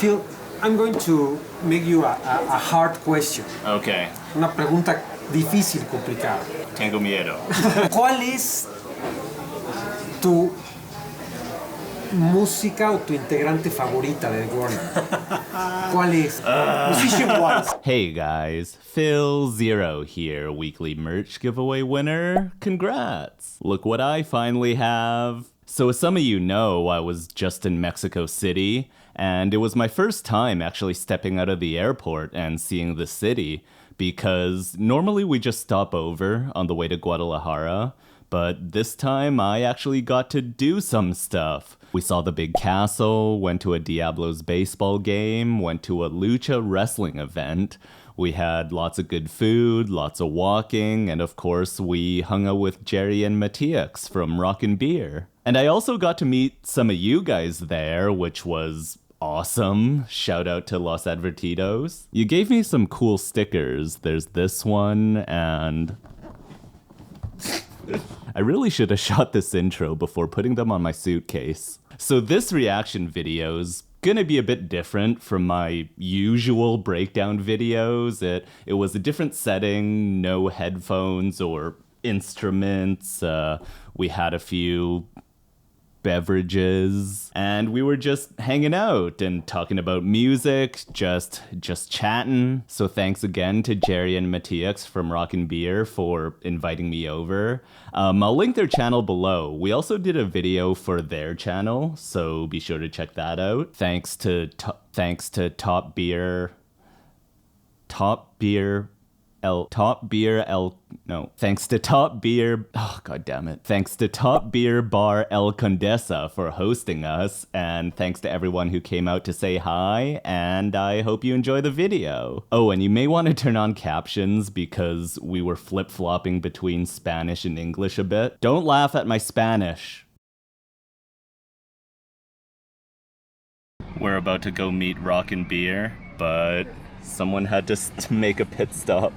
Phil, I'm going to make you a hard question. Okay. Una pregunta difícil, complicada. Tengo miedo. ¿Cuál es tu música o tu integrante favorita de The Warning? ¿Cuál es? Musician-wise. Hey guys, philzeroyt here, weekly merch giveaway winner. Congrats! Look what I finally have. So as some of you know, I was just in Mexico City, and it was my first time actually stepping out of the airport and seeing the city, because normally we just stop over on the way to Guadalajara, but this time I actually got to do some stuff. We saw the big castle, went to a Diablos baseball game, went to a lucha wrestling event. We had lots of good food, lots of walking, and of course we hung out with Jerry and Matthias from Rock&Beer. And I also got to meet some of you guys there, which was awesome. Shout out to Los Advertidos. You gave me some cool stickers. There's this one, and I really should have shot this intro before putting them on my suitcase. So this reaction video's gonna be a bit different from my usual breakdown videos. It was a different setting, no headphones or instruments. We had a few beverages, and we were just hanging out and talking about music, just chatting. So thanks again to Jerry and Matthias from Rock&Beer for inviting me over. I'll link their channel below. We also did a video for their channel, so be sure to check that out. Thanks to Top Beer Bar El Condesa for hosting us, and thanks to everyone who came out to say hi, and I hope you enjoy the video. Oh, and you may want to turn on captions because we were flip-flopping between Spanish and English a bit. Don't laugh at my Spanish. We're about to go meet Rock&Beer, but someone had to make a pit stop.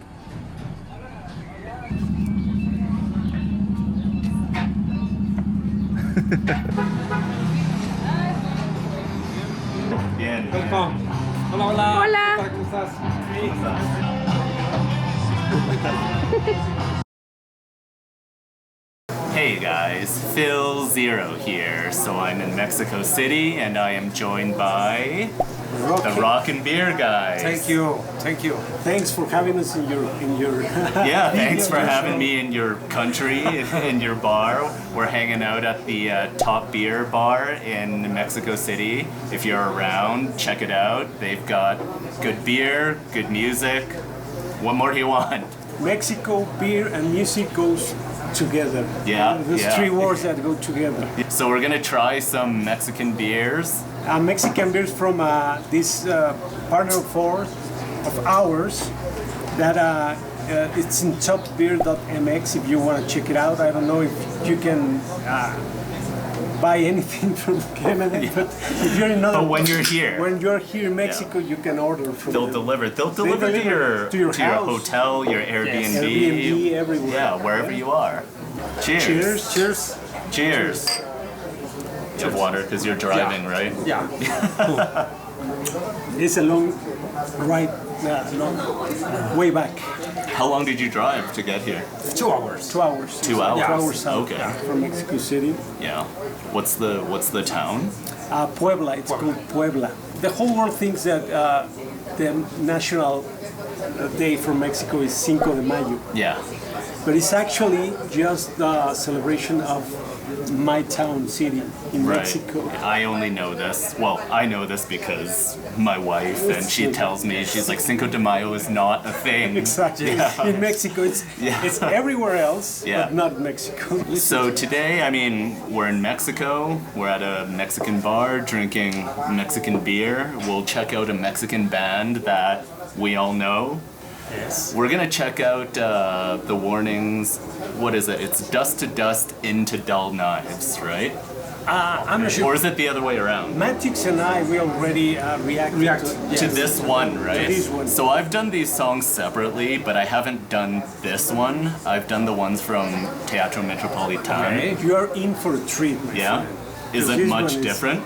Bien. Welcome. Hola, hola. Hola. ¿Cómo estás? Hey guys, philzeroyt here. So I'm in Mexico City and I am joined by the Rock&Beer guys. Thank you. Thanks for having us in your Yeah, thanks for having me in your country, in your bar. We're hanging out at the Top Beer bar in Mexico City. If you're around, check it out. They've got good beer, good music. What more do you want? Mexico, beer, and music goes together. Yeah, There's three words that go together. So we're gonna try some Mexican beers. Mexican beers from this partner of ours that it's in topbeer.mx if you want to check it out. I don't know if you can buy anything from Canada, but if you're in another, But when you're here in Mexico, you can order from They'll deliver to your house, hotel, your Airbnb. Airbnb, everywhere. Yeah, wherever you are. Cheers. Cheers. You have water because you're driving, right? Yeah. It's a long ride, way back. How long did you drive to get here? 2 hours. 2 hours. 2 hours. 2 hours south Okay. from Mexico City. Yeah. What's the town? Puebla. It's called Puebla. The whole world thinks that the national day for Mexico is Cinco de Mayo, Yeah. but it's actually just the celebration of my town, city in Mexico. I only know this. Well, I know this because my wife, and she tells me, she's like, Cinco de Mayo is not a thing. Exactly. Yeah. In Mexico, it's everywhere else, Yeah. but not Mexico. So today, I mean, we're in Mexico. We're at a Mexican bar drinking Mexican beer. We'll check out a Mexican band that we all know. Yes. We're gonna check out the Warnings. What is it? It's Dust to Dust into Dull Knives, right? I'm not Or sure. is it the other way around? Mattix and I, we already reacted To this one, right? To this one. So I've done these songs separately, but I haven't done this one. I've done the ones from Teatro Metropolitan. Okay. You are in for a treat, my Yeah? friend. Is This it one much is- different?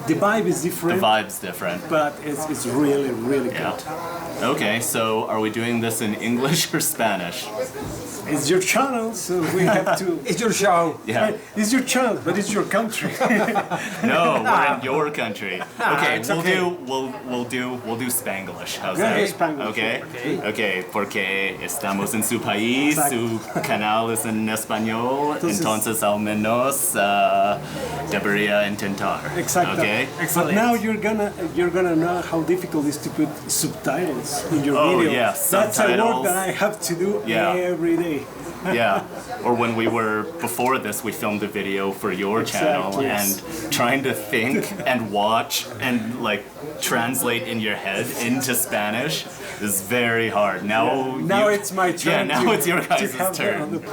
The vibe is The different, vibe's different. but it's really, really Yeah. good. Okay, so are we doing this in English or Spanish? It's your channel, so we have to. It's your show. Yeah. It's your channel, but it's your country. No, we're in your country. Okay, it's we'll okay. do Spanglish. How's Yeah, that? Spanglish. Okay. Okay. Okay, porque estamos en su país, su canal es en español, entonces al menos debería intentar. Exactly. Okay. But now you're gonna know how difficult it is to put subtitles in your Oh, video. yeah, That's a work subtitles. that I have to do Yeah. every day. Yeah. Or when we were before this, we filmed a video for your channel, Exactly. and trying to think and watch and like translate in your head into Spanish is very hard. Now, Now you- it's my turn. Yeah, now it's your to guys' have turn.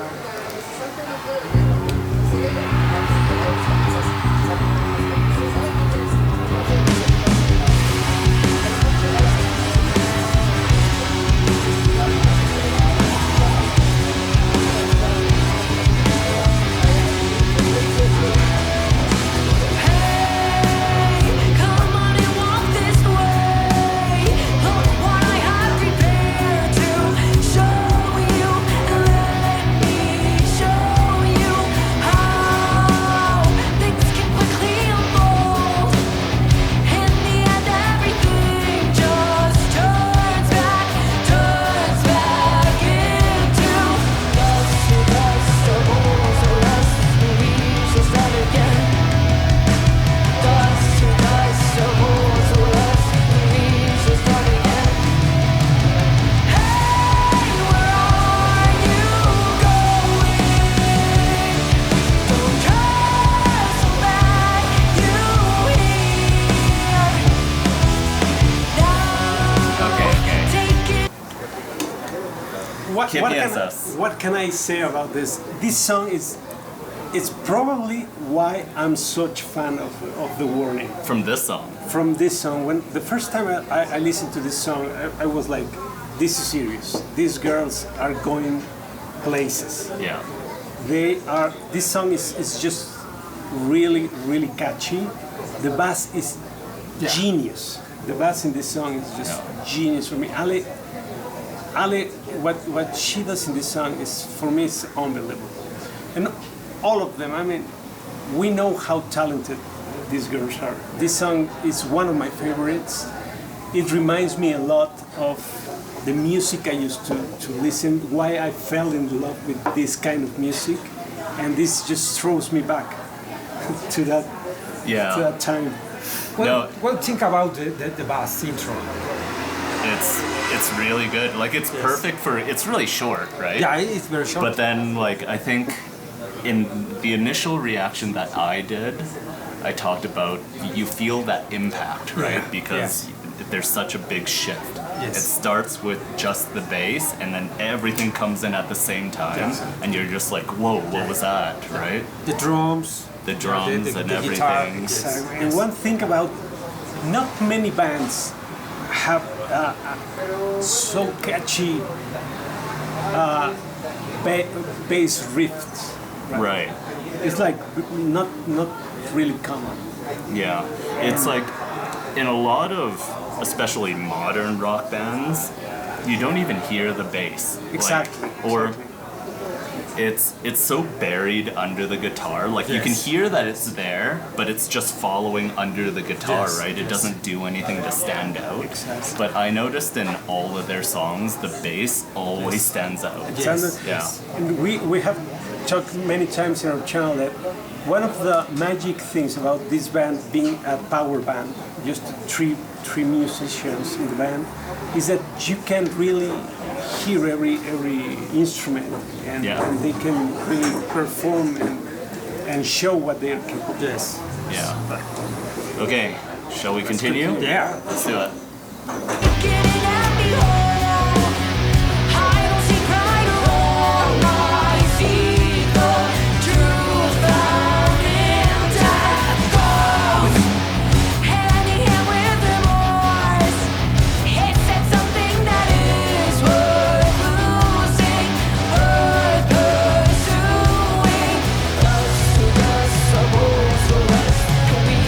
Come on and walk this way. Look what I have prepared to show you. Let me show you how things can quickly unfold. In the end, everything just turns back into dust to dust, a hole to rust. We shall start again. Dust to dust, a hole to rust. We shall start again. Hey, where are you going? Don't trestle back, you hear? Now, Okay. take it. ¿Qué piensas? What can I say about this? This song is. It's probably why I'm such fan of the Warning. From this song. From this song, when the first time I listened to this song, I was like, "This is serious. These girls are going places." Yeah. They are. This song is just really, really catchy. The bass is genius. The bass in this song is just genius for me. Ale, what she does in this song is, for me, it's unbelievable. And all of them, I mean, we know how talented these girls are. This song is one of my favorites. It reminds me a lot of the music I used to listen, why I fell in love with this kind of music. And this just throws me back to that Yeah. time. Well, think about the bass intro. It's really good. Like it's perfect for. It's really short, right? Yeah, it's very short. But then, like, I think in the initial reaction that I did, I talked about you feel that impact, right? Yeah. Because there's such a big shift. Yes. It starts with just the bass, and then everything comes in at the same time, and you're just like, whoa, what was that, right? the drums, The drums and the guitar. everything. Yes. And one thing about not many bands have so catchy bass riffs. Right. It's like not really common. Yeah. It's like in a lot of especially modern rock bands, you don't even hear the bass. Like, Exactly. or it's so buried under the guitar. Like you can Yes. hear that it's there, but it's just following under the guitar, Yes, right? It yes. doesn't do anything to stand out. Exactly. But I noticed in all of their songs, the bass always stands out. Yes. Yeah. And we have talked many times in our channel that one of the magic things about this band being a power band, just three musicians in the band, is that you can really hear every instrument, and, Yeah. and they can really perform and show what they're capable of. Yes. Yeah. Okay. Shall we continue? Yeah. Let's do it. Getting at me whole. I don't see pride alone. I see the truth found in death goes hand in hand with remorse. It said something that is worth losing, worth pursuing. Dust to dust, a hole to rust. We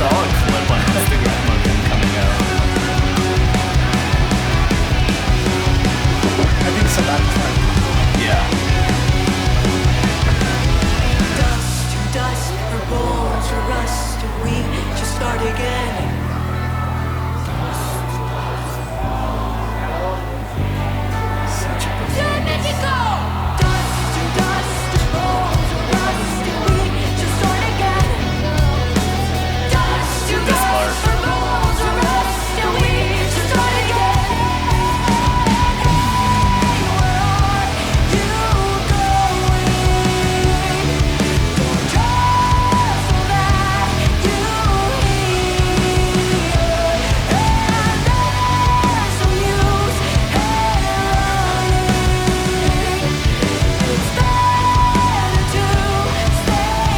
saw a clip on Instagram of him coming out. I think it's a bad track. Yeah. Dust to dust, our bones are rust, and we just start again. Mexico! Dust to dust, our bones are rust, and we just start again. Dust to This part. dust, our bones are rust, and we just start again. Where are you going? Don't trust all that you hear, and there's no use in running. It's better to stay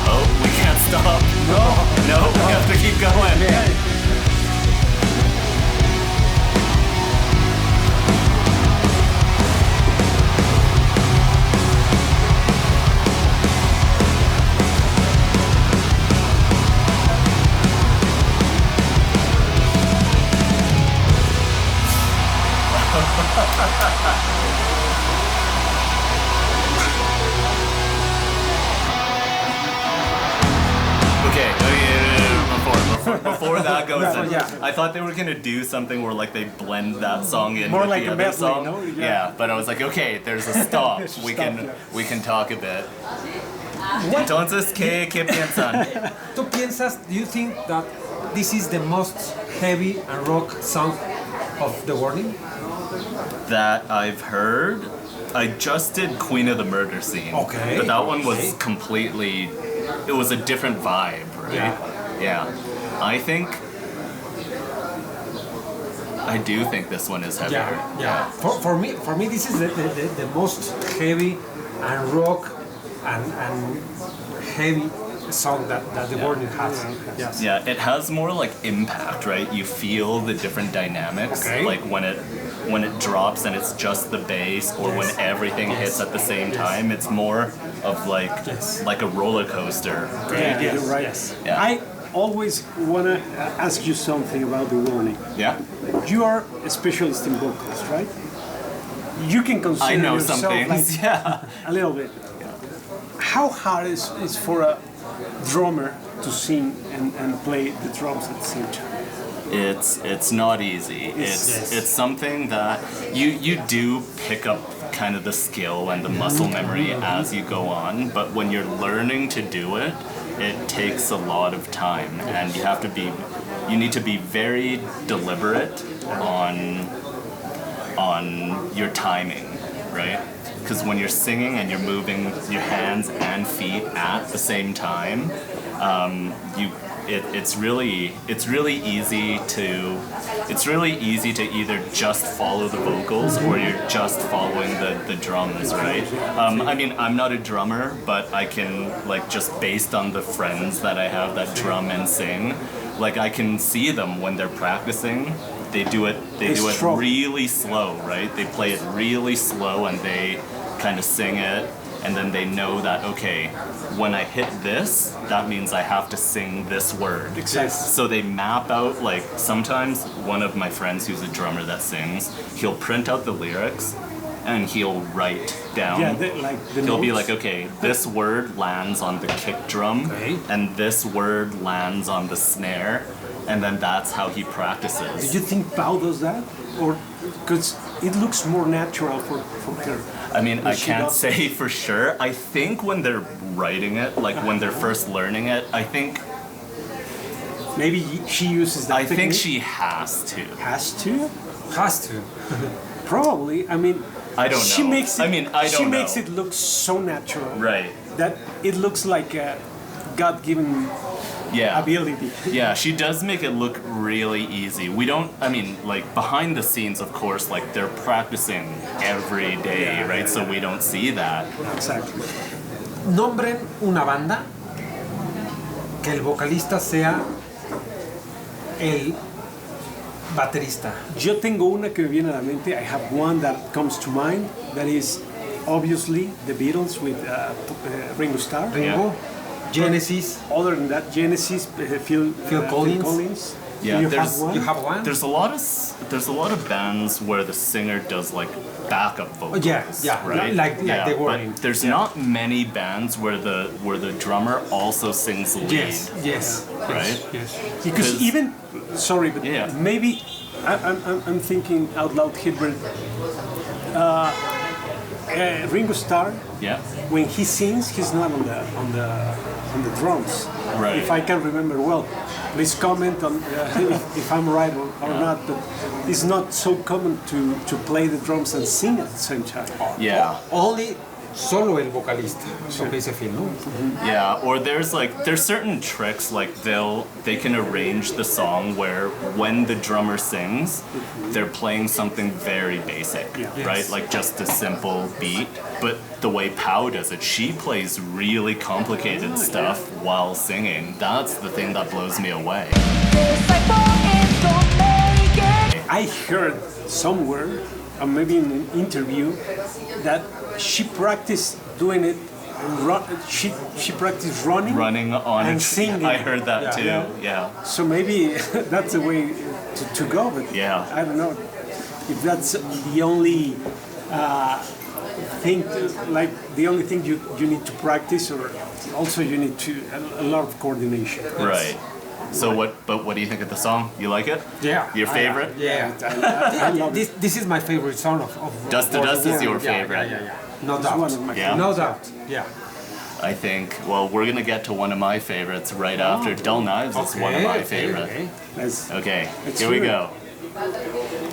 Oh, we can't stop. No, we have to keep going. Okay, before that goes in, Yeah. I thought they were gonna do something where like they blend that song in More with like the a other medley, song. no? Yeah. Yeah. But I was like, okay, there's a stop. There's a we stop, can yeah. we can talk a bit. Entonces, ¿qué piensan? ¿Tú piensas, do you think that this is the most heavy and rock song of the warning? That I've heard. I just did Queen of the Murder Scene. Okay. But that one was Okay. completely. It was a different vibe, right? Yeah. I do think this one is heavier. Yeah. For me, this is the most heavy and rock and heavy song that the warning has. Yes. Yeah, it has more like impact, right? You feel the different dynamics, Okay. like when it drops and it's just the bass, or when everything hits at the same time. It's more of like a roller coaster. Yeah, you're right. Yes. Yeah. I always want to ask you something about the warning. Yeah, You are a specialist in vocals, right? You can consider I know yourself some things. like Yeah. a little bit. How hard is for a drummer to sing and play the drums at the same time? It's not easy. It's something that you do pick up kind of the skill and the muscle memory as you go on, but when you're learning to do it, it takes a lot of time, and you need to be very deliberate on your timing, right? Because when you're singing and you're moving your hands and feet at the same time, it's really easy to either just follow the vocals or you're just following the drums, right? I mean, I'm not a drummer, but I can, like, just based on the friends that I have that drum and sing, like, I can see them when they're practicing. They do it strong. really slow, right? They play it really slow and they kind of sing it, and then they know that, okay, when I hit this, that means I have to sing this word. Exactly. So they map out, like, sometimes one of my friends who's a drummer that sings, he'll print out the lyrics and he'll write down. Yeah, the He'll be notes. like, okay, this word lands on the kick drum, Okay. and this word lands on the snare, and then that's how he practices. Do you think Pau does that? Or because it looks more natural for her? I mean, I she can't does- say for sure. I think when they're writing it, like when they're first learning it, I think Maybe she uses that I think technique? she has to. Has to? Has to. Probably. I mean, I don't she know. Makes it, I mean, I She don't makes know. it look so natural Right. that it looks like a God-given Yeah. ability. Yeah, she does make it look really easy. We don't, I mean, like, behind the scenes, of course, like, they're practicing every day, Yeah, right? yeah, So yeah. we don't see that. Exactly. Nombren una banda que el vocalista sea el baterista. Yo tengo una que me viene a la mente. I have one that comes to mind. That is obviously the Beatles with Ringo Starr. Ringo, Genesis, Other than that, Genesis, Phil Collins. Yeah, You there's- have one? you have one? There's a lot of bands where the singer does like backup vocals. yeah, right? like they were but in- there's not many bands where the drummer also sings lead. yes, Right? yes. Because 'Cause- even, sorry, but Yeah. maybe I'm thinking out loud here, but Ringo Starr, Yeah. when he sings, he's not on the drums. Right. If I can remember well, please comment on if I'm right or not. But it's not so common to play the drums and sing at the same time. Yeah. Only solo el vocalista, lo que dice Phil, ¿no? Yeah, or there's certain tricks like they can arrange the song where when the drummer sings, they're playing something very basic, right? Yes. Like just a simple beat. But the way Pau does it, she plays really complicated stuff while singing. That's the thing that blows me away. I heard somewhere, or maybe in an interview, that she practiced doing it. She practiced running On and it. singing. I heard that too. Yeah. So maybe that's the way to go. But Yeah. I don't know if that's the only thing, like the only thing you need to practice, or also you need a lot of coordination. Right. So what do you think of the song? You like it? Yeah. Your favorite? Yeah. I love it. This is my favorite song of Dust to of the Dust is world. your Yeah, favorite. Yeah. No It's one doubt. of my Yeah. No doubt. Yeah. I think, well, we're going to get to one of my favorites right after. Dull Knives is one of my favorite. okay. Let's- Okay, Let's here we hear it. go.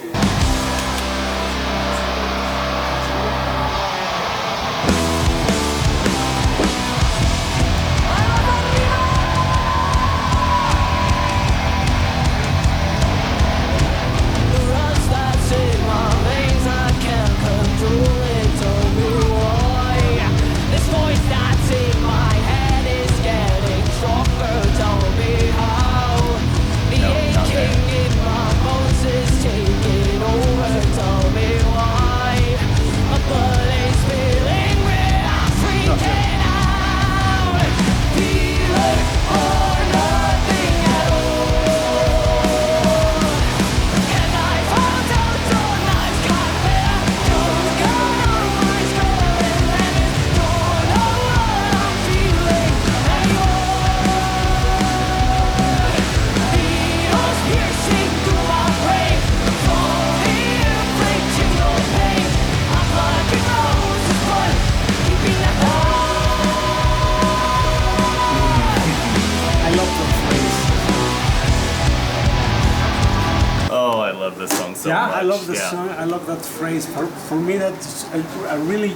I love that phrase. Oh, I love this song so Yeah, much. I love the Yeah. song. I love that phrase. For me, that's a really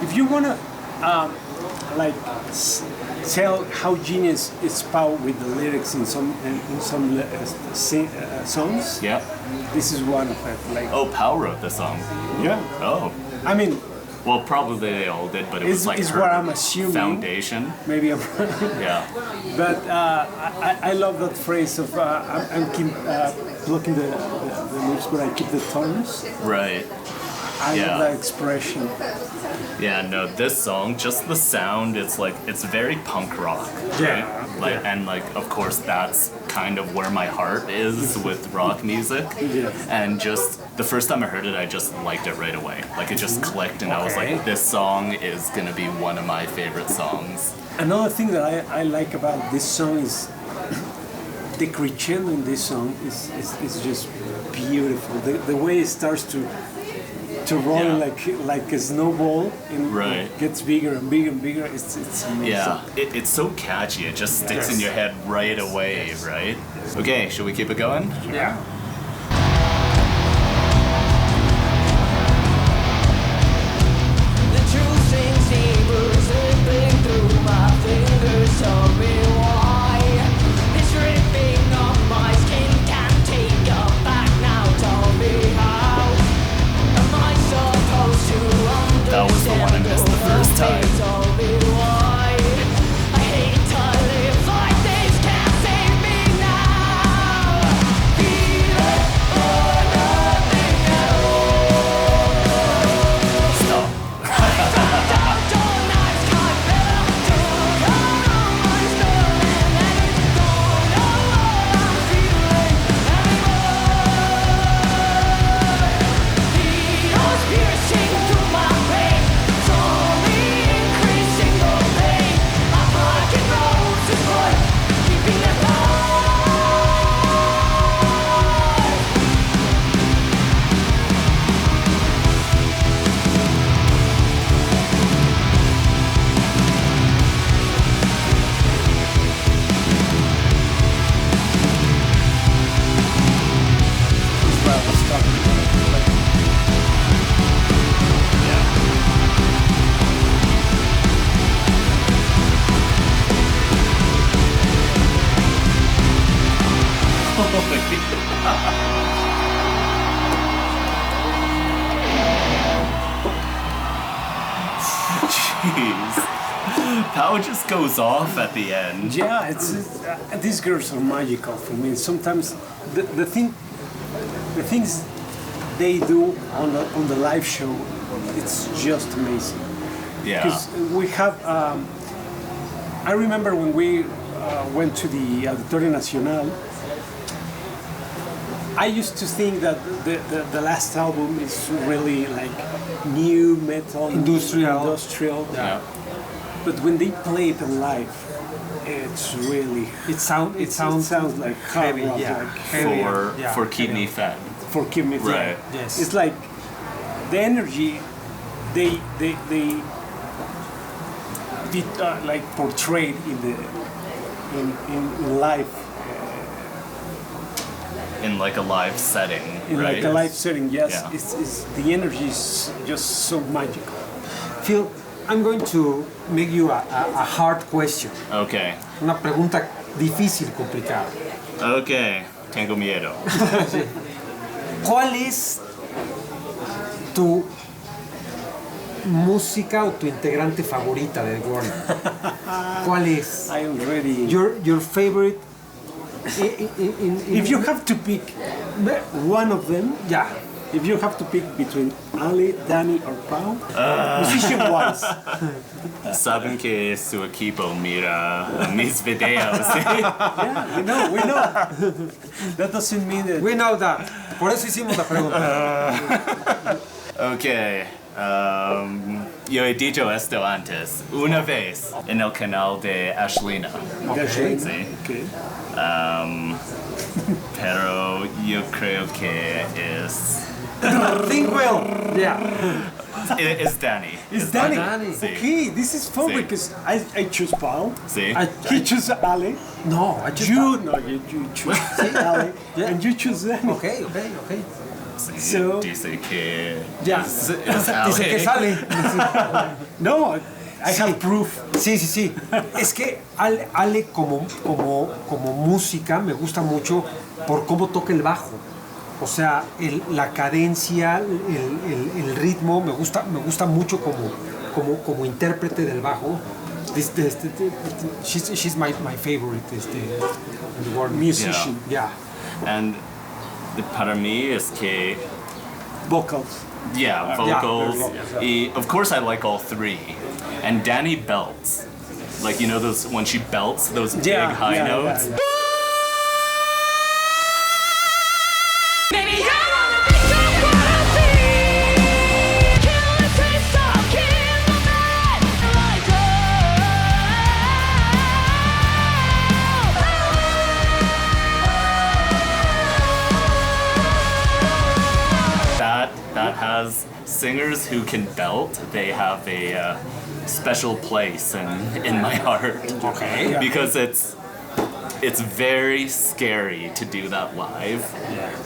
if you wanna like tell how genius is Pau with the lyrics in some songs. Yeah. This is one of it. Like Oh, Pau wrote the song. yeah, Oh. I mean Well, probably they all did, but it was like is her what I'm assuming. foundation. Maybe I'm Yeah. but I love that phrase of I'm keep blocking the lips, but I keep the tongues. Right. I Yeah. love that expression. Yeah, no, this song, just the sound, it's very punk rock. Yeah. Right? Like, and like, of course, that's kind of where my heart is with rock music. Yes. And just the first time I heard it, I just liked it right away. Like it just clicked, and I was Okay. like, this song is gonna be one of my favorite songs. Another thing that I like about this song is the crescendo in this song is just beautiful. The way it starts to roll Yeah. like a snowball and Right. it gets bigger and bigger and bigger. It's amazing. Yeah, it's so catchy. It just sticks in your head right away, right? Okay, should we keep it going? Yeah. The truth seems deeper, slipping through my fingers. Tell me why it's ripping off my skin. Can't take it back now. Tell me how am I supposed to understand? That was the one I missed the first time. Tell me why. Jeez. Pao just goes off at the end. Yeah, these girls are magical for me. Sometimes the things they do on the live show, it's just amazing. Yeah. Because we have, I remember when we went to the Auditorio Nacional, I used to think that the last album is really like new metal, industrial. Yeah. But when they play it live, it's really It sounds like hard heavy, rock, yeah. like Heavy. Yeah. For kidney fat. for Kim It. Right. Yes. It's like the energy they like portrayed in live, In like a live setting, in right? like a live setting. Yes, Yeah. it's the energy is just so magical. Phil, I'm going to make you a hard question. Okay. Una pregunta difícil, complicada. Okay. Tengo miedo. ¿Cuál es tu música o tu integrante favorita de The Warning? ¿Cuál es? I am ready. Your favorite If you have to pick one of them, Yeah. if you have to pick between Ali, Danny, or Pau, musician-wise, Saben que su equipo mira mis videos. yeah, we know. That doesn't mean that. We know that. Por eso hicimos la pregunta. Okay. Yo he dicho esto antes, una vez, en el canal de Ashlina. Okay. Sí. Okay. Pero yo creo que es... Think well. Yeah. Es Danny. It's Danny. Danny. Sí. Okay, this is fun Sí. because I choose Pau. Sí. He choose Ali. No, I just. You choose Ali, Yeah. and you choose Danny. Okay. Sí. So- Dice que... Ya. es Dice que Ale. sale. No, I have proof. Sí. Es que Ale como música me gusta mucho por cómo toca el bajo. O sea, la cadencia, el ritmo, me gusta mucho como intérprete del bajo. She's my favorite in the world. Musician. Yeah. And para mí es que... Vocals. Yeah, vocals. Of course, I like all three. And Danny belts. Like, you know, those when she belts, those big high notes. yeah. Baby, I wanna be just what I see. Kill the taste of kill the man like That has singers who can belt. They have a special place in my heart. Okay. Because it's very scary to do that live.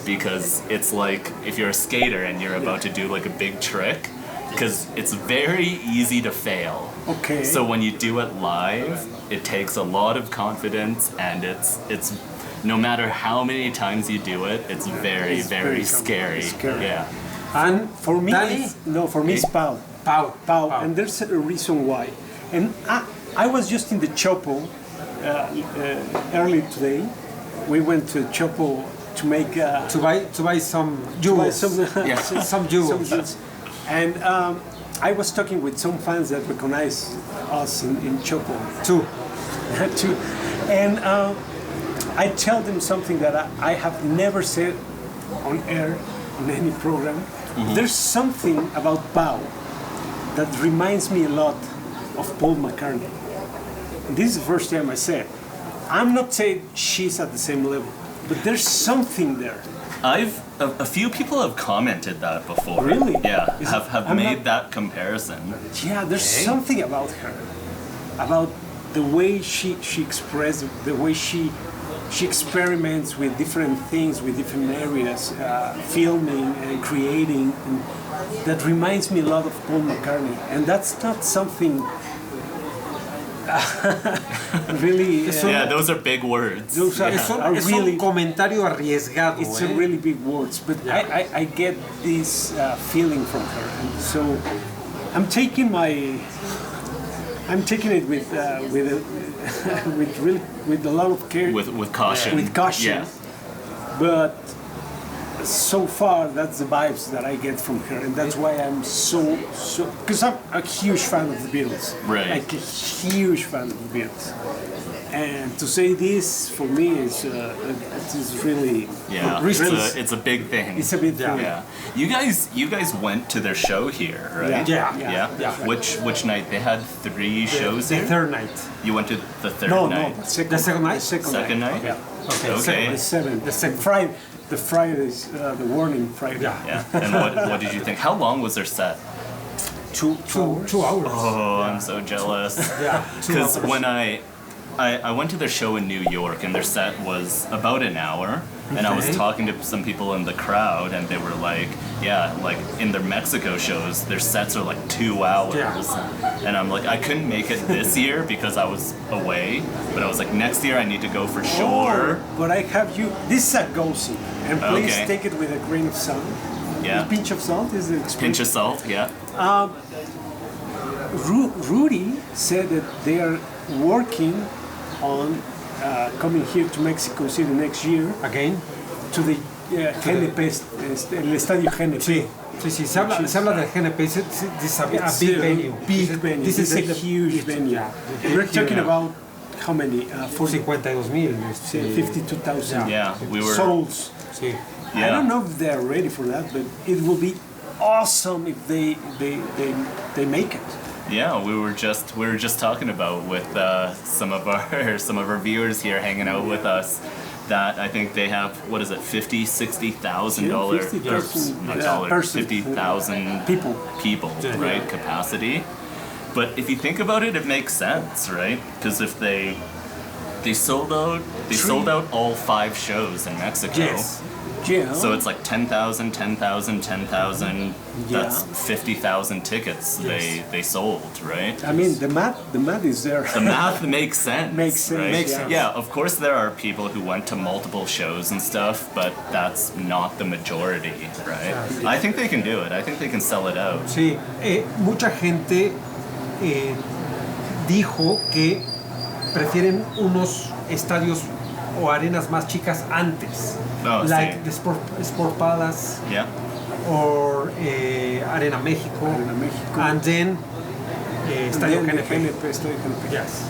Because it's like if you're a skater and you're about to do like a big trick, because it's very easy to fail. Okay. So when you do it live, it takes a lot of confidence, and it's no matter how many times you do it, it's very It's very scary. scary. Yeah. And For me, Danny? for me, it's Pau. Pau. And there's a reason why. And I was just in the Chopo early today. We went to Chopo to make To buy some jewels. Some jewels. And I was talking with some fans that recognize us in Chopo Two. too. And I tell them something that I have never said on air in any program. There's something about Pau that reminds me a lot of Paul McCartney. And this is the first time I said. I'm not saying she's at the same level, but there's something there. A few people have commented that before. Really? Yeah, Is have I'm made not- that comparison. Yeah, there's something about her, about the way she expresses, the way she experiments with different things, with different areas, filming and creating, and that reminds me a lot of Paul McCartney. And that's not something really. Yeah, those are big words. Those are, Es are un really. comentario arriesgado. It's a really big words, but I get this feeling from her, and so I'm taking I'm taking it with with a lot of care, With caution. with caution. Yeah. But so far, that's the vibes that I get from her, and that's why I'm so because I'm a huge fan of the Beatles, Right. like a huge fan of the Beatles. And to say this for me is it is really Yeah, it's a big thing. it's a bit Yeah, you guys went to their show here, right? Yeah. Which night? They had 3 shows The here. third night. You went to the third No, night. no, The second night? Second night? Yeah. Okay. The seventh. The second Friday. The Friday is the warning Friday. Yeah. Yeah. And what did you think? How long was their set? 2 hours. 2 hours. Oh, I'm so jealous. Yeah. 2 Because hours. when I went to their show in New York, and their set was about an hour, and I was Okay. talking to some people in the crowd, and they were like, yeah, like in their Mexico shows, their sets are like 2 hours. Yeah. And I'm like, I couldn't make it this year because I was away, but I was like, next year I need to go for sure. Oh, but I have you. This is a go-see, and please Okay. take it with a grain of salt. Yeah. A pinch of salt is the expression. Pinch of salt, yeah. Rudy said that they are working on coming here to Mexico City next year Again. to the GNP, el estadio GNP. Sí. Sí, se habla del GNP. This is a It's big a venue. Big venue. This is a huge venue. Yeah. We're talking about how many? 52,000. 52,000 Yeah, we were. souls. Sí. Yeah. I don't know if they're ready for that, but it will be awesome if they make it. Yeah, we were just talking about with some of our viewers here hanging out with us that I think they have, what is it, $50,000-$60,000 $50,000, not yeah, dollars, person. 50,000 People. right, capacity. But if you think about it, it makes sense, right? Because if they sold out all 5 shows in Mexico. Yes. Yeah. So it's like 10,000, 10,000, 10,000. That's 50,000 tickets they sold, right? I mean, the math is there. The math makes sense. Makes sense, right? makes sense. Yeah, of course there are people who went to multiple shows and stuff, but that's not the majority, right? I think they can do it. I think they can sell it out. Sí, mucha gente dijo que prefieren unos estadios o arenas más chicas antes, Oh, like sí. the Sport Palace Yeah. or Arena México, Arena México. and then Estadio Then the GNP. Estadio GNP. Yes,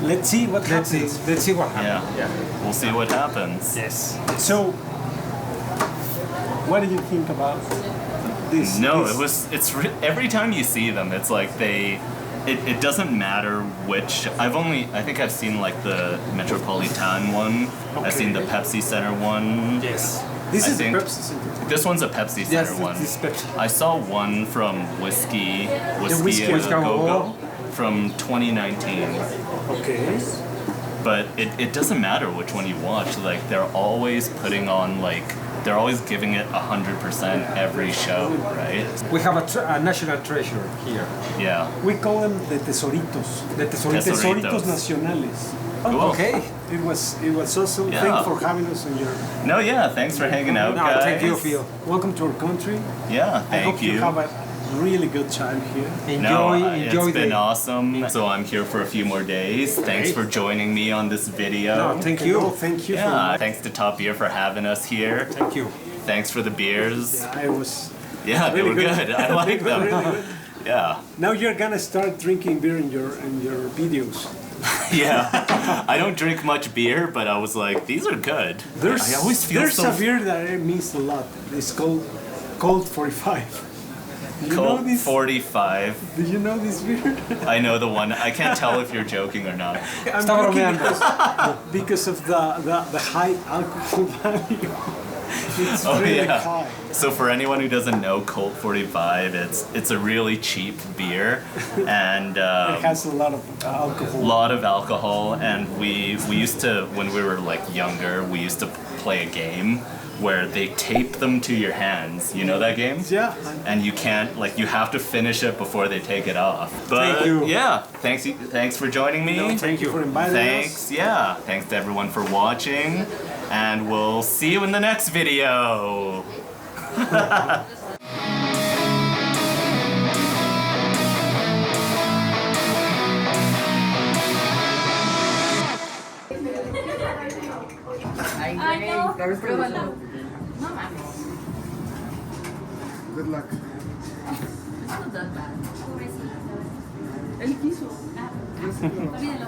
Let's see what let's see, happens. let's see what Yeah. happens. We'll see what happens. Yes. So, what do you think about this? No, this? every time you see them, it's like it doesn't matter which. I think I've seen like the Metropolitan one. I've seen the Pepsi Center one. Yes. This I is the think- Pepsi Center. This one's a Pepsi Center Yes, one. this is Pepsi. I saw one from Whiskey Whiskey a a Go Go from 2019. Okay. But it doesn't matter which one you watch. Like they're always putting on they're always giving it 100% every show, right? We have a national treasure here, Yeah. We call them the tesoritos. the Tesoritos. Tesoritos. Tesoritos nacionales. Cool. Okay. It was awesome. Yeah. Thank you for having us on your. No, yeah. Thanks for hanging out, No, guys. thank you, Phil. Welcome to our country. Yeah, I hope thank you have a really good time here. Enjoy, enjoy it's been the. awesome. So I'm here for a few more days. Thanks for joining me on this video. No, thank you. Oh, thank you. Yeah, thanks to Top Beer for having us here. Thank you. Thanks for the beers. I was. Yeah, they Really were good. good. I like them. Really good. Yeah. Now you're gonna start drinking beer in your videos. Yeah. I don't drink much beer, but I was like, these are good. I always feel there's so a beer that I miss a lot. It's called Cold 45. Do you know Colt this? 45. Do you know this beer? I know the one. I can't tell if you're joking or not. I'm Está joking bromeando. because of the high alcohol value. It's Oh really yeah. high. So for anyone who doesn't know, Colt 45, it's a really cheap beer, and It has a lot of alcohol. lot of alcohol. And we used to, when we were like younger, we used to play a game where they tape them to your hands. You know that game? Yeah. And you can't, you have to finish it before they take it off. But Thank you. yeah, thanks for joining me. No, thank you for inviting Thanks, us. yeah. Thanks to everyone for watching. And we'll see you in the next video. Pruébalo. No mames. Good luck. It's not that bad. Él quiso. Olvídalo.